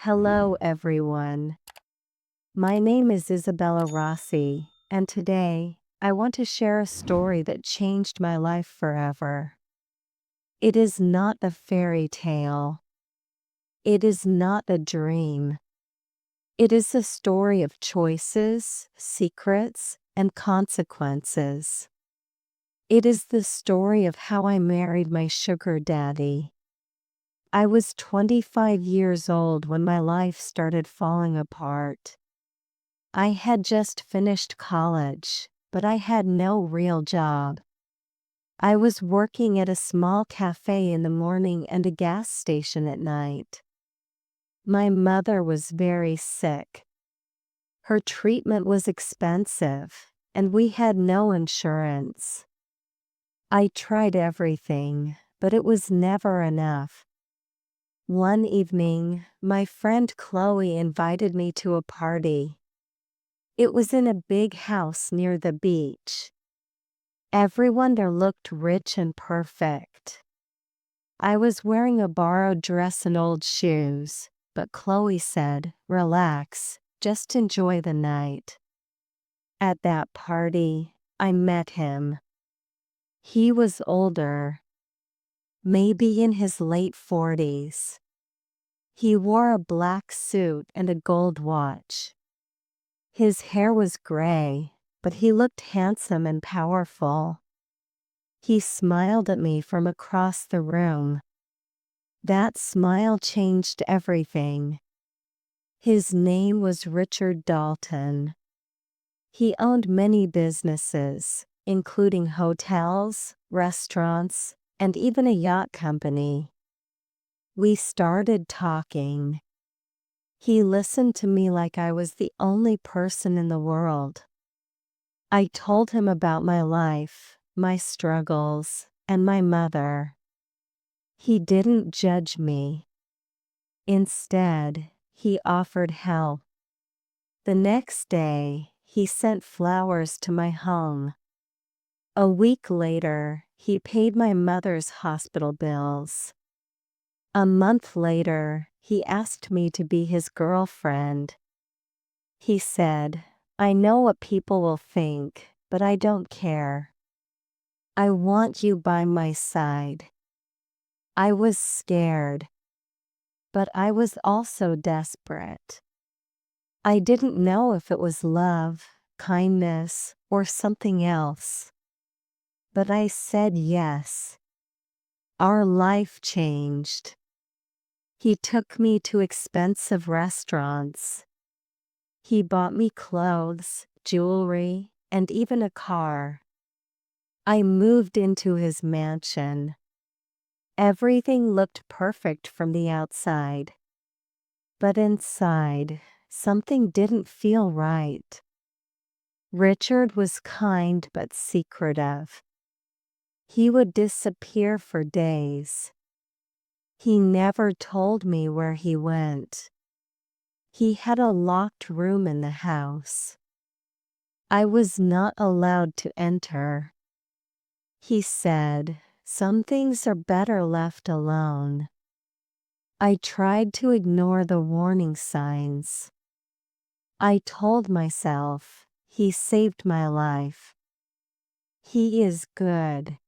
Hello, everyone. My name is Isabella Rossi, and today, I want to share a story that changed my life forever. It is not a fairy tale. It is not a dream. It is a story of choices, secrets, and consequences. It is the story of how I married my sugar daddy. I was 25 years old when my life started falling apart. I had just finished college, but I had no real job. I was working at a small cafe in the morning and a gas station at night. My mother was very sick. Her treatment was expensive, and we had no insurance. I tried everything, but it was never enough. One evening, my friend Chloe invited me to a party. It was in a big house near the beach. Everyone there looked rich and perfect. I was wearing a borrowed dress and old shoes, but Chloe said, "Relax, just enjoy the night." At that party, I met him. He was older, maybe in his late 40s. He wore a black suit and a gold watch. His hair was gray, but he looked handsome and powerful. He smiled at me from across the room. That smile changed everything. His name was Richard Dalton. He owned many businesses, including hotels, restaurants, and even a yacht company. We started talking. He listened to me like I was the only person in the world. I told him about my life, my struggles, and my mother. He didn't judge me. Instead, he offered help. The next day, he sent flowers to my home. A week later, he paid my mother's hospital bills. A month later, he asked me to be his girlfriend. He said, "I know what people will think, but I don't care. I want you by my side." I was scared, but I was also desperate. I didn't know if it was love, kindness, or something else. But I said yes. Our life changed. He took me to expensive restaurants. He bought me clothes, jewelry, and even a car. I moved into his mansion. Everything looked perfect from the outside. But inside, something didn't feel right. Richard was kind but secretive. He would disappear for days. He never told me where he went. He had a locked room in the house. I was not allowed to enter. He said, "Some things are better left alone." I tried to ignore the warning signs. I told myself, he saved my life. He is good.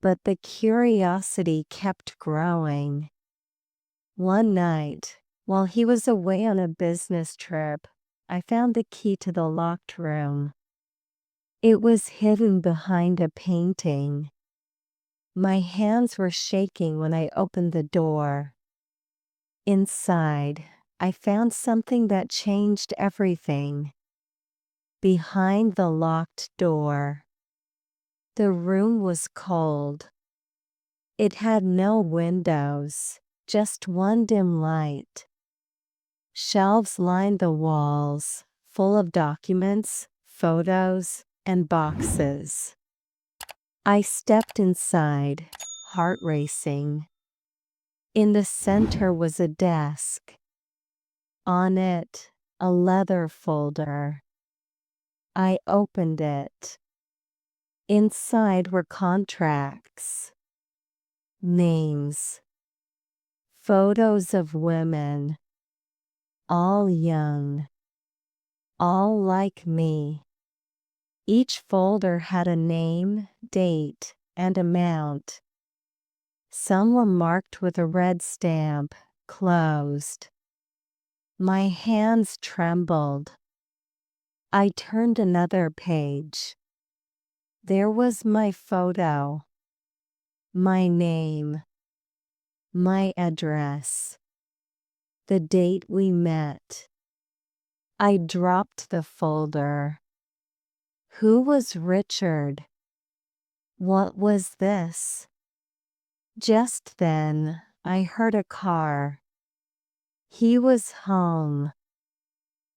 But the curiosity kept growing. One night, while he was away on a business trip, I found the key to the locked room. It was hidden behind a painting. My hands were shaking when I opened the door. Inside, I found something that changed everything. Behind the locked door, the room was cold. It had no windows, just one dim light. Shelves lined the walls, full of documents, photos, and boxes. I stepped inside, heart racing. In the center was a desk. On it, a leather folder. I opened it. Inside were contracts, names, photos of women, all young, all like me. Each folder had a name, date, and amount. Some were marked with a red stamp, closed. My hands trembled. I turned another page. There was my photo, my name, my address, the date we met. I dropped the folder. Who was Richard? What was this? Just then, I heard a car. He was home.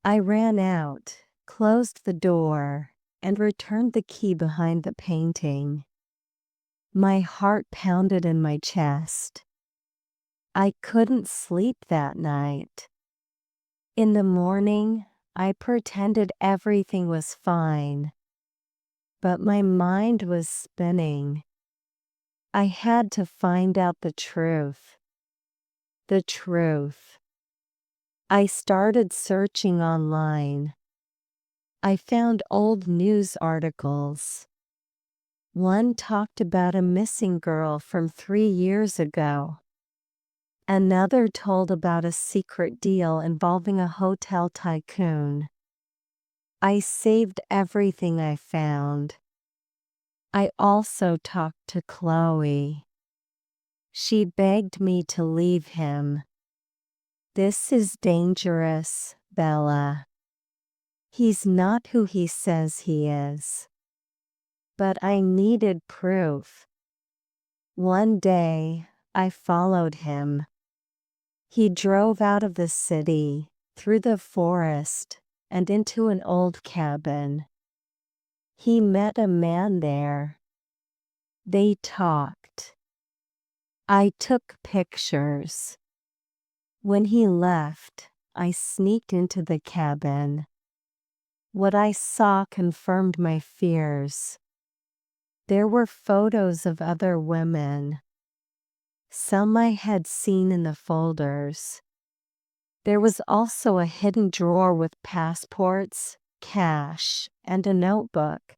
I ran out, closed the door, and returned the key behind the painting. My heart pounded in my chest. I couldn't sleep that night. In the morning, I pretended everything was fine. But my mind was spinning. I had to find out the truth. The truth. I started searching online. I found old news articles. One talked about a missing girl from 3 years ago. Another told about a secret deal involving a hotel tycoon. I saved everything I found. I also talked to Chloe. She begged me to leave him. This is dangerous, Bella. He's not who he says he is. But I needed proof. One day, I followed him. He drove out of the city, through the forest, and into an old cabin. He met a man there. They talked. I took pictures. When he left, I sneaked into the cabin. What I saw confirmed my fears. There were photos of other women. Some I had seen in the folders. There was also a hidden drawer with passports, cash, and a notebook.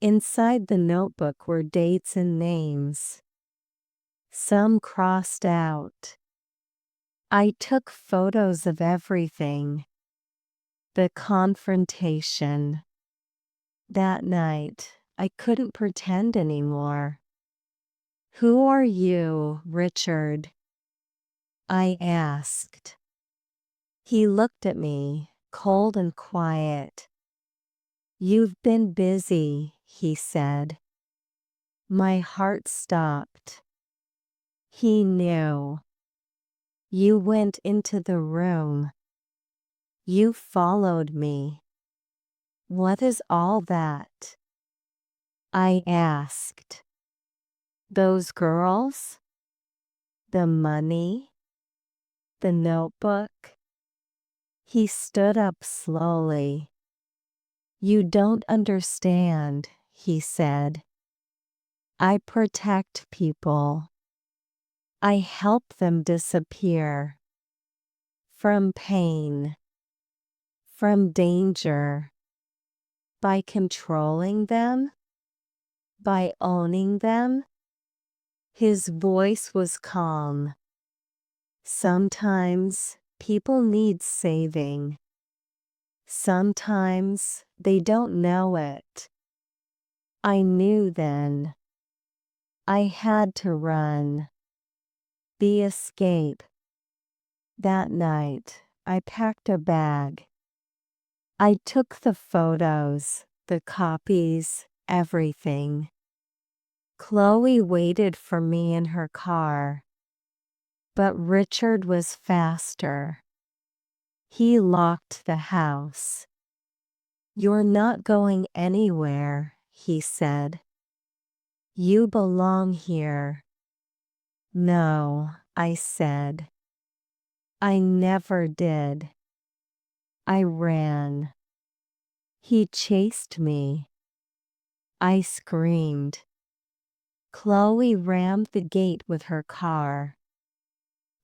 Inside the notebook were dates and names. Some crossed out. I took photos of everything. The confrontation. That night, I couldn't pretend anymore. Who are you, Richard? I asked. He looked at me, cold and quiet. You've been busy, he said. My heart stopped. He knew. You went into the room. You followed me. What is all that? I asked. Those girls? The money? The notebook? He stood up slowly. You don't understand, he said. I protect people. I help them disappear. From pain. From danger. By controlling them? By owning them? His voice was calm. Sometimes people need saving. Sometimes they don't know it. I knew then. I had to run. The escape. That night, I packed a bag. I took the photos, the copies, everything. Chloe waited for me in her car. But Richard was faster. He locked the house. You're not going anywhere, he said. You belong here. No, I said. I never did. I ran. He chased me. I screamed. Chloe rammed the gate with her car.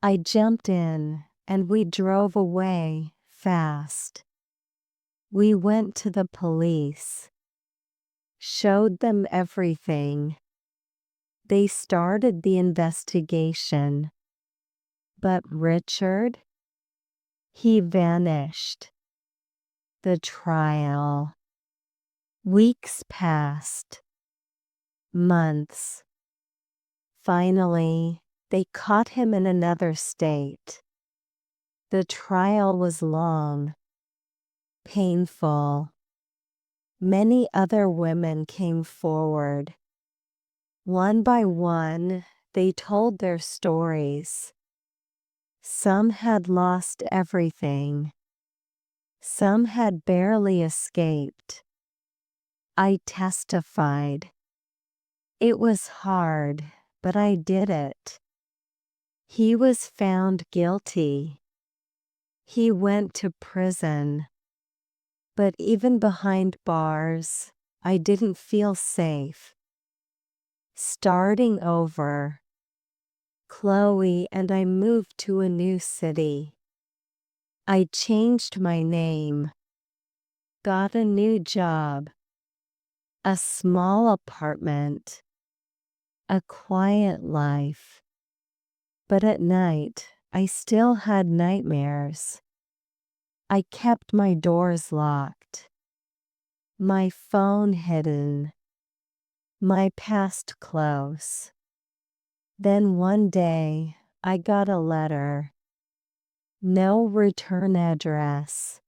I jumped in, and we drove away fast. We went to the police, showed them everything. They started the investigation. But Richard? He vanished. The trial. Weeks passed. Months. Finally, they caught him in another state. The trial was long, painful. Many other women came forward. One by one, they told their stories. Some had lost everything. Some had barely escaped. I testified. It was hard, but I did it. He was found guilty. He went to prison. But even behind bars, I didn't feel safe. Starting over, Chloe and I moved to a new city. I changed my name, got a new job, a small apartment, a quiet life. But at night, I still had nightmares. I kept my doors locked, my phone hidden, my past close. Then one day, I got a letter. No return address.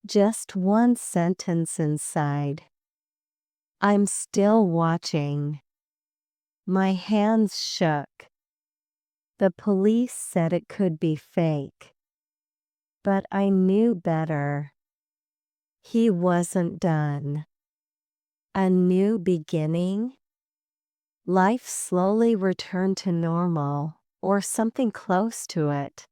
Just one sentence inside. I'm still watching. My hands shook. The police said it could be fake. But I knew better. He wasn't done. A new beginning? Life slowly returned to normal, or something close to it.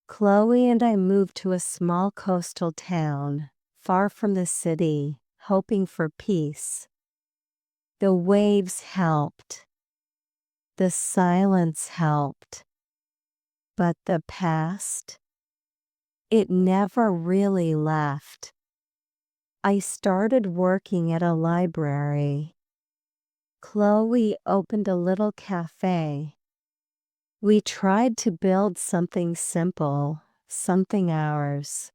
Chloe and I moved to a small coastal town, far from the city, hoping for peace. The waves helped. The silence helped. But the past? It never really left. I started working at a library. Chloe opened a little cafe. We tried to build something simple, something ours.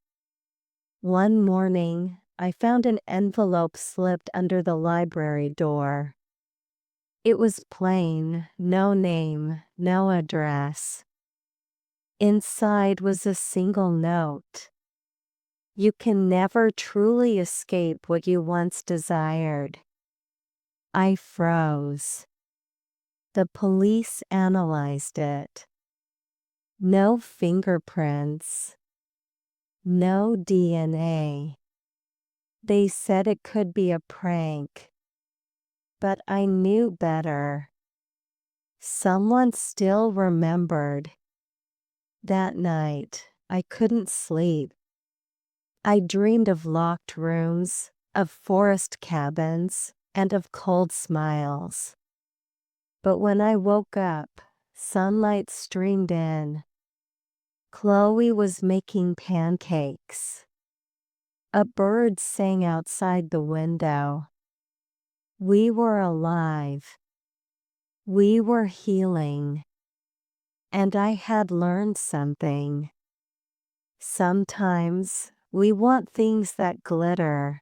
One morning, I found an envelope slipped under the library door. It was plain, no name, no address. Inside was a single note. You can never truly escape what you once desired. I froze. The police analyzed it. No fingerprints. No DNA. They said it could be a prank. But I knew better. Someone still remembered. That night, I couldn't sleep. I dreamed of locked rooms, of forest cabins, and of cold smiles. But when I woke up, sunlight streamed in. Chloe was making pancakes. A bird sang outside the window. We were alive. We were healing. And I had learned something. Sometimes we want things that glitter.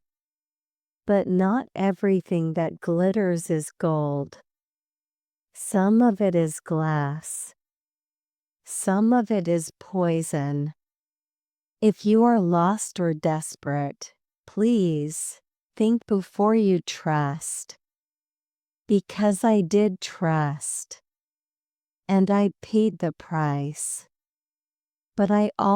But not everything that glitters is gold. Some of it is glass. Some of it is poison. If you are lost or desperate, please think before you trust. Because I did trust. And I paid the price. But I also